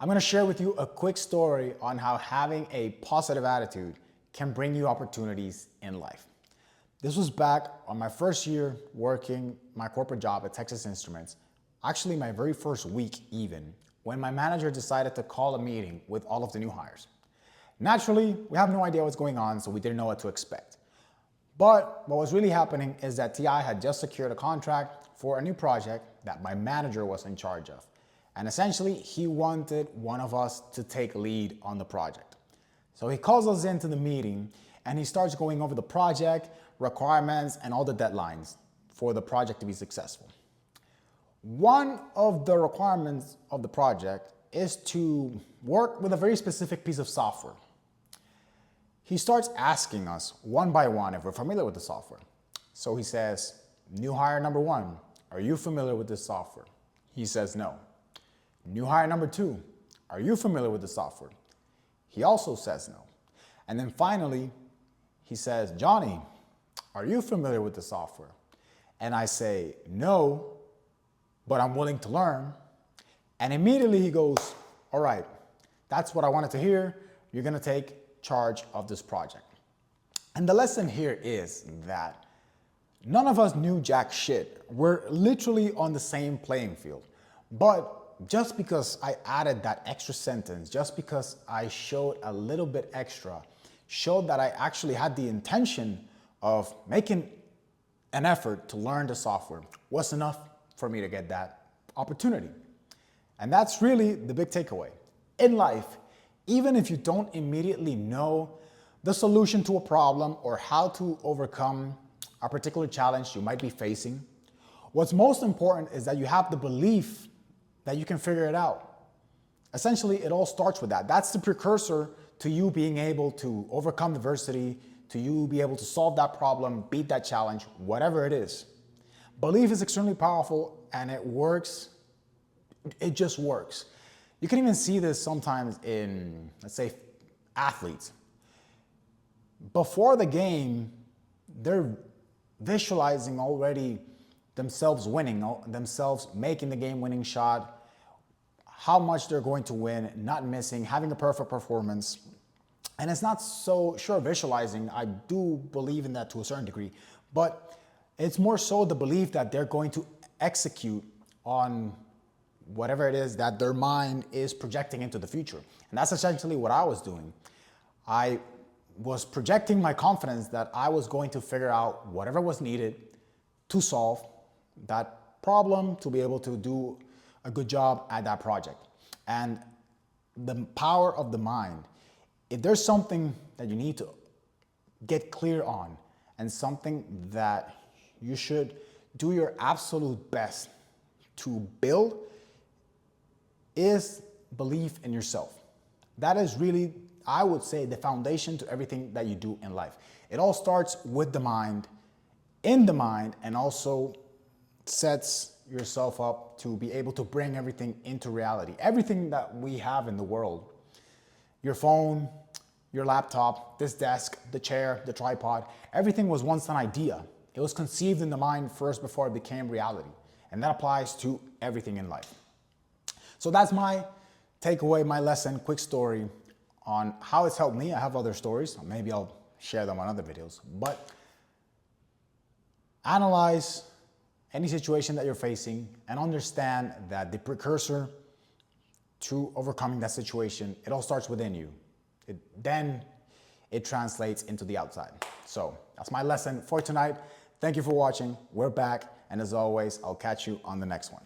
I'm going to share with you a quick story on how having a positive attitude can bring you opportunities in life. This was back on my first year working my corporate job at Texas Instruments, actually my very first week even, when my manager decided to call a meeting with all of the new hires. Naturally, we have no idea what's going on, so we didn't know what to expect. But what was really happening is that TI had just secured a contract for a new project that my manager was in charge of. And essentially, he wanted one of us to take lead on the project. So he calls us into the meeting and he starts going over the project, requirements, and all the deadlines for the project to be successful. One of the requirements of the project is to work with a very specific piece of software. He starts asking us one by one if we're familiar with the software. So he says, new hire number 1, are you familiar with this software? He says no. New hire number 2, are you familiar with the software? He also says no. And then finally, he says, Johnny, are you familiar with the software? And I say, no, but I'm willing to learn. And immediately he goes, all right, that's what I wanted to hear. You're gonna take charge of this project. And the lesson here is that none of us knew jack shit. We're literally on the same playing field. But just because I added that extra sentence, just because I showed a little bit extra, showed that I actually had the intention of making an effort to learn the software, was enough for me to get that opportunity. And that's really the big takeaway. In life, even if you don't immediately know the solution to a problem or how to overcome a particular challenge you might be facing, what's most important is that you have the belief that you can figure it out. Essentially, it all starts with that. That's the precursor to you being able to overcome adversity, to you be able to solve that problem, beat that challenge, whatever it is. Belief is extremely powerful and it works. It just works. You can even see this sometimes in, let's say, athletes. Before the game, they're visualizing already themselves winning, themselves making the game-winning shot, how much they're going to win, not missing, having a perfect performance. And it's not so sure visualizing. I do believe in that to a certain degree, but it's more so the belief that they're going to execute on whatever it is that their mind is projecting into the future. And that's essentially what I was doing. I was projecting my confidence that I was going to figure out whatever was needed to solve that problem, to be able to do a good job at that project. And the power of the mind, if there's something that you need to get clear on and something that you should do your absolute best to build, is belief in yourself. That is really, I would say, the foundation to everything that you do in life. It all starts with the mind, in the mind, and also sets yourself up to be able to bring everything into reality. Everything that we have in the world, your phone, your laptop, this desk, the chair, the tripod, everything was once an idea. It was conceived in the mind first before it became reality. And that applies to everything in life. So that's my takeaway, my lesson, quick story on how it's helped me. I have other stories. Maybe I'll share them on other videos. But analyze any situation that you're facing and understand that the precursor to overcoming that situation, it all starts within you. Then it translates into the outside. So that's my lesson for tonight. Thank you for watching. We're back. And as always, I'll catch you on the next one.